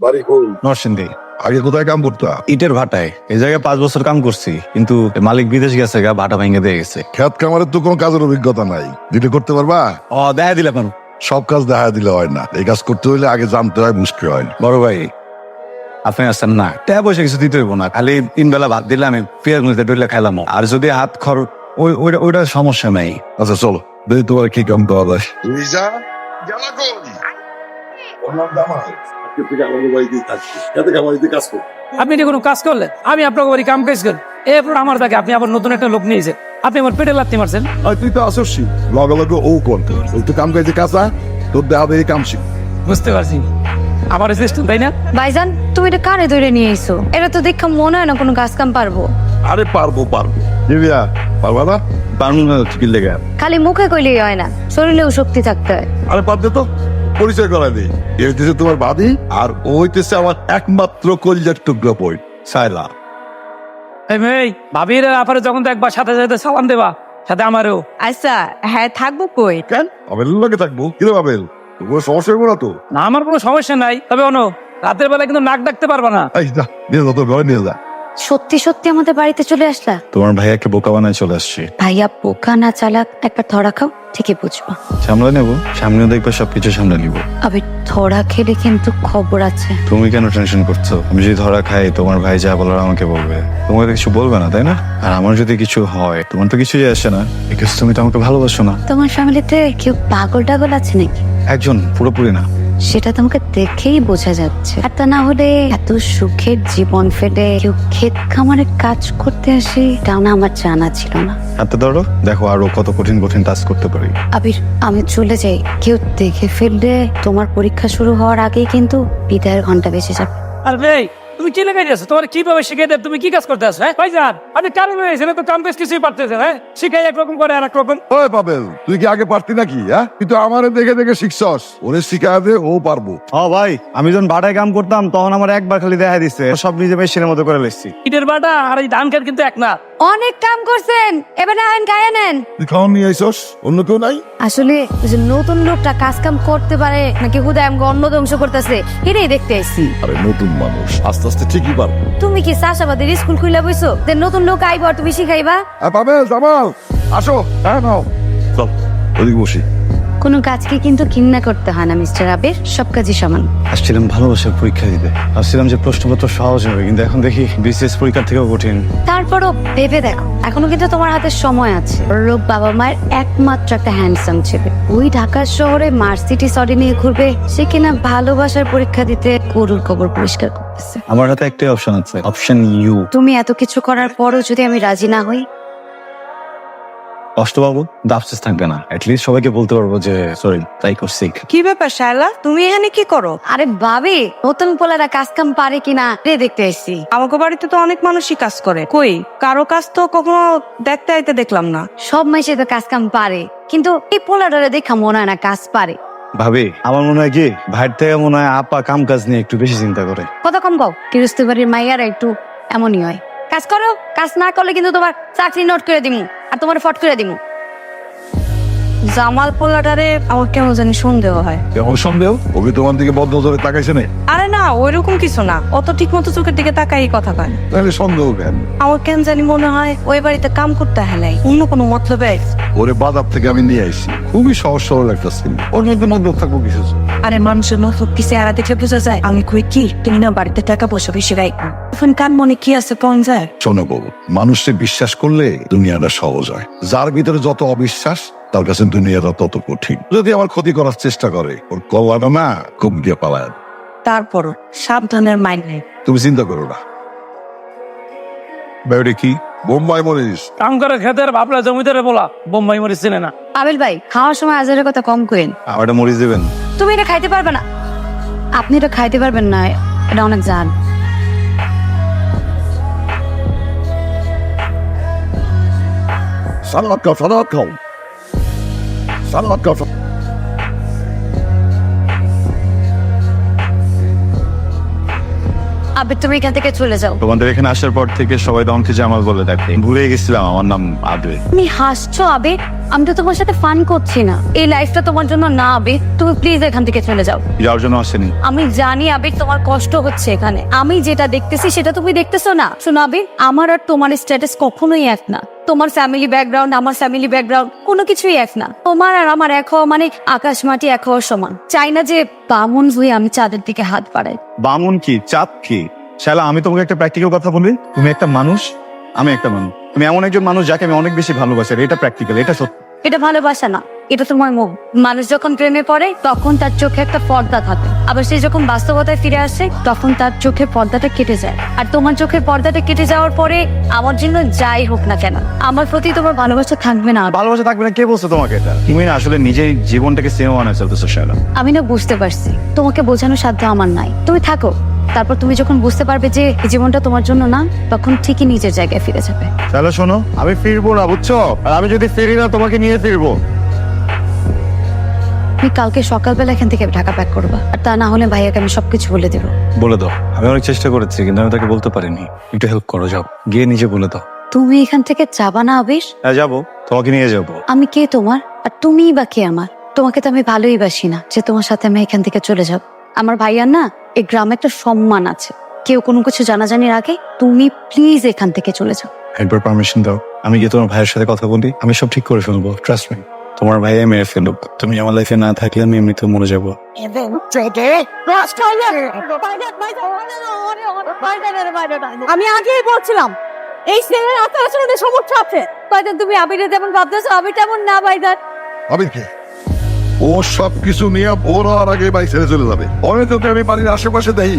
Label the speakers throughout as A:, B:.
A: বাড়ি কই?
B: নরসিংদী।
A: আগে কোথায় কাম করতা?
B: ইটের ভাটায়। এই জায়গায় 5 বছর কাম করছি, কিন্তু মালিক বিদেশ গেছে গা, ভাটা ভেঙে দিয়ে গেছে।
A: খেত কামারের তো কোনো কাজের অভিজ্ঞতা নাই, দিলে করতে পারবা?
B: দেখা দিলে কেন?
A: সব কাজ দেখা দিলে হয় না, এই কাজ করতে হইলে আগে জানতে হয়, মুশকিল হয়।
B: বড় ভাই, আপনি আসছেন না, টাকা পয়সা কিছু দিতে হইব না, খালি 3 বেলা ভাত দিলে আমি পেঁয়াজ মরিচে ডলে খাইলাম। আর যদি হাত খরচ ওইটা সমস্যা নাই।
A: আচ্ছা চলো দেখি তোমার কি কাম পাওয়া যায়। লিজা, গেলা কই? ওর নাম জামাল। আজকে থেকে আমাদের বাড়িতেই থাকছি, খেতে কামারিতে কাজ করি।
C: আপনি যে কোনো কাজ করলেন, আমি আপনাকে বাড়ি কাম কাজ করি, এরপর আমার থাকে আপনি আবার নতুন একটা লোক নিয়েছেন, আপনি আমার পেটে লাত্তি মারছেন।
A: আর তুই তো আসছি লগে লগে ও করতে, ওই তো কাম কাজে কাঁচা, তোর দেহা দেখে কাম শিখ।
C: বুঝতে পারছি, আমার সিস্টেম তাই না?
D: ভাইজান, তুমি এটা কারে ধরে নিয়ে এসো? এটা তো দেখা মনে হয় না কোনো কাজ কাম পারবো।
A: আরে পারবো দিবিয়া, পারবা না?
B: পারুন না কি লেগে?
D: খালি মুখে কইলেই হয় না, শরীরেও শক্তি থাকতে হয়।
A: আরে পারবে তো, পরিচয় করাই দিই। এ হইতেছে তোমার বাদী, আর ও হইতেছে আমার একমাত্র কলিজার টুকরো পই, সাইলা।
C: এই মেয়ে, ভাবির আপারে যখন দেখবা সাথে সাথে সালাম দেবা, সাথে আমারও।
E: আচ্ছা, হ্যাঁ থাকবো কই?
A: কেন আবেল লাগে থাকবো? কি রে আবেল, তোর সমস্যা হইব না তো?
C: না, আমার কোনো সমস্যা নাই, তবে অনো রাতের বেলা কিন্তু নাক ডাকতে পারবা না।
A: এই যা, নিয়ে যা, তোর ঘরে নিয়ে যা।
D: সত্যি সত্যি আমাদের বাড়িতে চলে আসলা?
B: তোমার ভাইয়াকে বোকা বানায় চলে আসছি।
D: ভাইয়া বোকা না চালাক একবার ধরা খাও, ঠিকই বুঝবা।
B: সামলে নেবো, সামনেও দেখবে সবকিছু সামলে নিবো।
D: আবে ধরা খেলে কিন্তু খবর আছে।
B: তুমি কেন টেনশন করছো? আমি যদি ধরা খাই, তোমার ভাই যা বলার আমাকে বলবে, তোমাকে তো কিছু বলবে না, তাই না? আর আমার যদি কিছু হয়, তোমার তো কিছুই আসে না, বিকজ তুমি তো আমাকে ভালোবাসো না।
D: তোমার ফ্যামিলিতে কেউ পাগল টাগল আছে নাকি?
B: একজন, পুরোপুরি না।
D: সেটা তোমাকে দেখেই বোঝা যাচ্ছে। আর তা না হলে এত সুখের জীবন ফেলে কেউ ক্ষেত খামারে কাজ করতে আসে, তাও না আমার জানা ছিল না।
B: হাতে ধরো, দেখো আরো কত কঠিন কঠিন টাস্ক করতে পারি।
D: আবির, আমি চলে যাই, কেউ দেখে ফেললে তোমার পরীক্ষা শুরু হওয়ার আগেই কিন্তু বিদায়ের ঘন্টা বেঁচে যাবে।
C: আর ভাই, তুমি কি লেগে যাচ্ছ? তোমার কিভাবে শিখে দেব? তুমি কি কাজ করতে আসো? হ্যাঁ ভাইজান, আপনি কারণ হয়েছেন তো, কাম কাজ কিছুই পারতেছেন। হ্যাঁ, শিখাই একরকম করে আর এক রকম।
A: ওই পাবেল, তুই কি আগে পারতি নাকি? হ্যাঁ, তুই তো আমারে দেখে দেখে শিখছস, ওরে শিখায় দে, ও পারবো।
B: ভাই, আমি যখন ভাটায় কাম করতাম তখন আমার একবার খালি দেখা দিচ্ছে, সব নিজে মেশিনের মতো করে লেছি।
C: ইটের বাটা আর এই ধান খেত কিন্তু এক না।
D: অনেক কাম করছেন, এবার আইন গায়ে নেন।
A: তুই খাওয়ান নিয়ে আইসস, অন্য কেউ নাই?
D: আসলে ওই যে নতুন লোকটা কাজ কাম করতে পারে নাকি হুদায় আমাকে অন্ন ধ্বংস করতেছে, এটাই দেখতে আইছি।
A: আরে নতুন মানুষ, আস্তে আস্তে ঠিকই পারবো।
D: তুমি কি চাষাবাদের স্কুল খুলে বইছো যে নতুন লোক আইব আর তুমি শিখাইবা?
A: পাবেল, জামাল, আসো। হ্যাঁ নাও, চল ওদিকে বসি।
D: কোনো কাজকে কিন্তু ঘৃণা করতে হয় না মিস্টার আবির, সব কাজই সমান।
B: আসছিলাম ভালোবাসার পরীক্ষা দিতে, ভাবছিলাম যে প্রশ্নপত্র সহজ হবে, কিন্তু এখন দেখি বিসিএস পরীক্ষার থেকেও কঠিন।
D: তারপরও ভেবে দেখো, এখনো কিন্তু তোমার হাতে সময় আছে। লোক বাবা মায়ের একমাত্র একটা হ্যান্ডসাম ছেলে, ওই ঢাকার শহরে মার্সিডিজ অডি নিয়ে ঘুরবে, সে কিনা ভালোবাসার পরীক্ষা দিতে গরুর কবর পরিষ্কার করতেছে।
B: আমার হাতে একটাই অপশন আছে, অপশন ইউ।
D: তুমি এত কিছু করার পরও যদি আমি রাজি না হই?
B: কষ্ট পাবো, আফসোস থাকবে না, লিস্ট সবাইকে বলতে পারবো যে সরি, তাই করছি।
E: কি ব্যাপার শায়লা, তুমি এখানে কি করো?
D: আরে ভাবি, নতুন পোলারা কাজ কাম পারে কিনা রে দেখতে এসেছি।
E: আমাকে বাড়িতে তো অনেক মানুষই কাজ করে, কই কারো কাজ তো কখনো দেখতে আইতে দেখলাম না।
D: সব মাইসে তো কাজ কাম পারে, কিন্তু এই পোলাটারে দেখা মনে হয় না কাজ পারে।
B: ভাবি, আমার মনে হয় কি, ভাইয়ের থেকে মনে হয় আপা কাম কাজ নিয়ে একটু বেশি চিন্তা করে।
D: কত কম কও, কিরস্তি বাড়ির মাইয়ারা একটু এমনই হয়। কাজ করো, কাজ না করলে কিন্তু তোমার চাকরি নোট করে দিমু, আর তোমার ফট করে দিমু।
E: জামাল পোলাটারে আমার কেমন জানি সন্দেহ হয়।
A: কেমন সন্দেহ? ওকে তোমার দিকে বদ্ধ নজরে তাকাইছে না?
E: আরে না, ওইরকম কিছু না, অত ঠিক মতো চোখের দিকে তাকাই কথা কয়।
A: তাহলে সন্দেহ কেন?
E: আমার কেন জানি মনে হয় ওই বাড়িতে কাম করতে হেলাই, অন্য কোনো মতলবে।
A: ওরে বাজার থেকে আমি নিয়ে আইছি, খুবই সহজ সরল একটা ছেলে, ওর মধ্যে মতলব থাকবো কিছু?
E: আরে মানুষের মতো কি চেহারা দেখে বোঝা যায়? আমি কই কি তুমি না বাড়িতে টাকা পয়সা বেশি রাখো, এখন কার মনে কি আছে কোন যায়?
A: শোনো বাবু, মানুষকে বিশ্বাস করলে দুনিয়াটা সহজ হয়, যার ভিতরে যত অবিশ্বাস তার কাছে দুনিয়াটা তত কঠিন। যদি আমার ক্ষতি করার চেষ্টা করে, ওর কল্যাণ না খুব দিয়ে পালায়।
E: তারপরও সাবধানের মাইন্ড নেই।
A: তুমি চিন্তা করো না। ব্যাপারটা কি? বোম্বাই মরিস?
C: কাম করে খেতের ভাবলা জমিদারে বলা বোম্বাই মরিচ চিনে না।
D: আবিল ভাই, খাওয়ার সময় আজারের কথা কম করেন।
B: আমার এটা মরিচ দেবেন?
D: তুমি এটা খাইতে পারবে না। আপনি এটা খাইতে পারবেন না, এটা অনেক জান।
A: সালাদ খাও, সালাদ খাও, সালাদ খাও।
D: আবির তুমি এখান থেকে চলে যাও।
B: তোমাদের এখানে আসার পর থেকে সবাই দমকে জামাল বলে ডাকে, ভুলে গেছিলাম আমার নাম আবির।
D: তুমি হাসছো আবির? আমি তো তোমার সাথে ফান করছি না। এই লাইফটা তোমার জন্য না আবির, তুমি প্লিজ এখান থেকে চলে যাও।
B: যাওয়ার জন্য আসেনি।
D: আমি জানি আবির তোমার কষ্ট হচ্ছে এখানে, আমি যেটা দেখতেছি সেটা তুমি দেখতেছো না। শোনো আবির, আমার আর তোমার স্ট্যাটাস কখনোই এক না। তোমার ফ্যামিলি ব্যাকগ্রাউন্ড, আমার ফ্যামিলি ব্যাকগ্রাউন্ড কোনো কিছুই এক না। তোমার আর আমার এক হওয়া মানে আকাশ মাটি এক হওয়ার সমান। চাই না যে বামুন হয়ে আমি চাঁদের দিকে হাত বাড়াই।
B: বামুন কি চাঁদ কি? শালা, আমি তোমাকে একটা প্র্যাকটিক্যাল কথা বলি, তুমি একটা মানুষ, আমি একটা মানুষ। তুমি এমন একজন মানুষ যাকে আমি অনেক বেশি ভালোবাসি, আর এটা প্র্যাকটিক্যাল, এটা সত্যি।
D: এটা ভালোবাসা না, এটা তোমার মুখ। মানুষ যখন প্রেমে পড়ে তখন তার চোখে একটা পর্দা থাকে, আবার সে যখন বাস্তবতায় ফিরে আসে তখন তার চোখের পর্দাটা কেটে যায়। আর তোমার চোখের পর্দাটা কেটে যাওয়ার পরে আমার জন্য যাই হোক না কেন, আমার প্রতি তোমার ভালোবাসা থাকবে না।
B: ভালোবাসা থাকবে না? কে বলছো তোমাকে এটা? তুমি না আসলে নিজের জীবনটাকে সিনেমা বানায় চলতেছো শালা।
D: আমি না বুঝতে পারছি, তোমাকে বোঝানোর সাধ্য আমার নাই। তুমি থাকো, তারপর তুমি যখন বুঝতে পারবে যে এই জীবনটা তোমার জন্য না, তখন ঠিকই নিজের জায়গায় ফিরে যাবে।
B: তাহলে শোনো, আমি ফিরবো না, বুঝছো? আর আমি যদি ফিরি না, তোমাকে নিয়ে ফিরবো।
D: তুমি কালকে সকালবেলা এখান থেকে ঢাকা প্যাক করবা, আর তা না হলে ভাইয়াকে আমি সবকিছু বলে দেবো।
B: বলে দাও। আমি অনেক চেষ্টা করেছি, কিন্তু আমি তাকে বলতে পারিনি। একটু হেল্প করো, যাও গিয়ে নিজে বলে দাও।
D: তুমি এখান থেকে যাবা না আবির?
B: হ্যাঁ যাবো, তোমাকে নিয়ে যাবো।
D: আমি কে তোমার, আর তুমিই বা কে আমার? তোমাকে তো আমি ভালোই বাসি না যে তোমার সাথে আমি এখান থেকে চলে যাব। আমার ভাইয়ার না এই গ্রামে একটা সম্মান আছে, কেউ কোনো কিছু জানাজানির আগে তুমি প্লিজ এখান থেকে চলে যাও।
B: একবার পারমিশন দাও, আমি গিয়ে তোমার ভাইয়ের সাথে কথা বলি। আমি সব ঠিক করে ফেলবো, ট্রাস্ট মি। তোমার ভাইয়া মেরে ফেলুক, তুমি আমার লাইফে না থাকলে আমি এমনিতে মরে যাবো।
E: আমি আগেই বলছিলাম এই ছেলের আচার আচরণে সমস্যা আছে।
D: ভাইজান তুমি আবিরে যেমন ভাবতেছো আবির তেমন না ভাইজান।
A: আবিরকে ও সব কিছু নিয়ে বড় আর আগে বাড়ি ছেড়ে চলে যাবে। আমি তোকে আমি বাড়ির আশেপাশে দেই,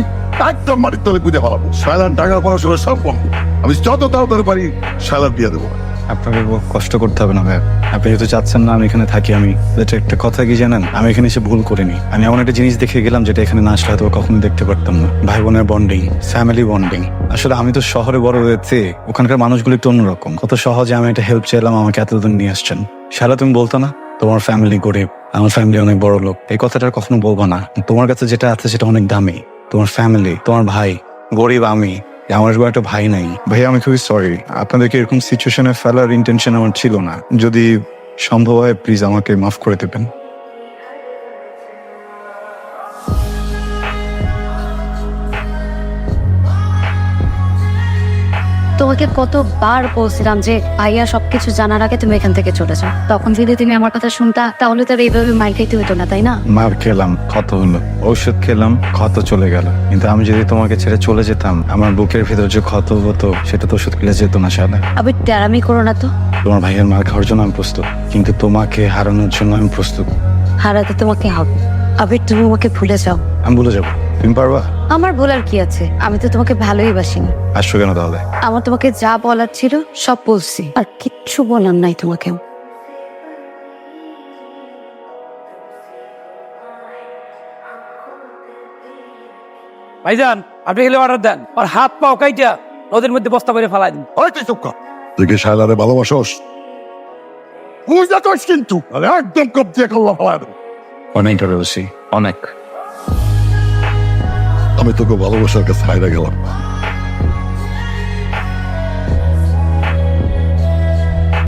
A: একদম বাড়ির তলে পুঁতে ফেলাবো। শালার টাকার পড়াশোনা সব বন্ধ। আমি যত তাড়াতাড়ি পারি শালার দিয়ে দেবো।
B: আপনাকে কষ্ট করতে হবে না ভাই, আপনি যেহেতু চাচ্ছেন না আমি এখানে থাকি। আমি এটা একটা কথা কি জানেন, আমি এখানে এসে ভুল করিনি। আমি এমন একটা জিনিস দেখে গেলাম যেটা এখানে না আসলে হয়তো কখনো দেখতে পারতাম না। ভাই বোনের বন্ডিং, ফ্যামিলি বন্ডিং। আসলে আমি তো শহরে বড় হয়েছে, ওখানকার মানুষগুলো একটু অন্যরকম। কত সহজে আমি একটা হেল্প চাইলাম, আমাকে এতদিন নিয়ে আসছেন। শালা তুমি বলতো না তোমার ফ্যামিলি গরিব, আমার ফ্যামিলি অনেক বড় লোক। এই কথাটা আর কখনো বলবো না। তোমার কাছে যেটা আছে সেটা অনেক দামি। তোমার ফ্যামিলি, তোমার ভাই গরিব, আমি আমার একটা ভাই নাই। ভাইয়া আমি খুবই সরি, আপনাদেরকে এরকম সিচুয়েশনে ফেলার ইন্টেনশন আমার ছিল না। যদি সম্ভব হয় প্লিজ আমাকে মাফ করে দেবেন।
D: তোমাকে কতবার বলছিলাম যে ভাইয়া সবকিছু জানার আগে তুমি এখান থেকে চলে যাও। তখন যদি তুমি আমার কথা শুনতা তাহলে তো আর এইভাবে মার খাইতে হতো না, তাই না?
B: মার খেলাম, ক্ষত হলো, ঔষধ খেলাম, ক্ষত চলে গেল। কিন্তু আমি যদি তোমাকে ছেড়ে চলে যেতাম, আমার বুকের ভিতর যে ক্ষত হতো সেটা তো ওষুধ খেলে যেত না শালা।
D: আবির তেরামি করো না তো।
B: তোমার ভাইয়ের মার খাওয়ার জন্য আমি প্রস্তুত, কিন্তু তোমাকে হারানোর জন্য আমি প্রস্তুত।
D: হারাতে তোমাকে হবে। আবির তুমি আমাকে ভুলে যাও।
B: আমি ভুলে যাবো, তুমি পারবা?
D: আমার ভুলার কি আছে, আমি তো তোমাকে ভালোই বাসিনি।
B: আসছো কেন তাহলে?
D: আমার তোমাকে যা বলার ছিল সব বলছি, আর কিচ্ছু বলার নাই তোমাকে।
C: ভাইজান আপনি গেলে অর্ডার দেন, আর হাত পাও কাইটা ওদের মধ্যে বস্তা করে ফেলাই দিন।
A: ওই তুই চুপ কর। তুই কি শালারে ভালোবাসোস? বুঝা তোস কিন্তু আরে একদম কবজে করলাম ফেলা দেবো।
B: অনেক বেশি, অনেক।
A: আমি তোকে ভালোবাসার কাছে হাইরা গেলাম।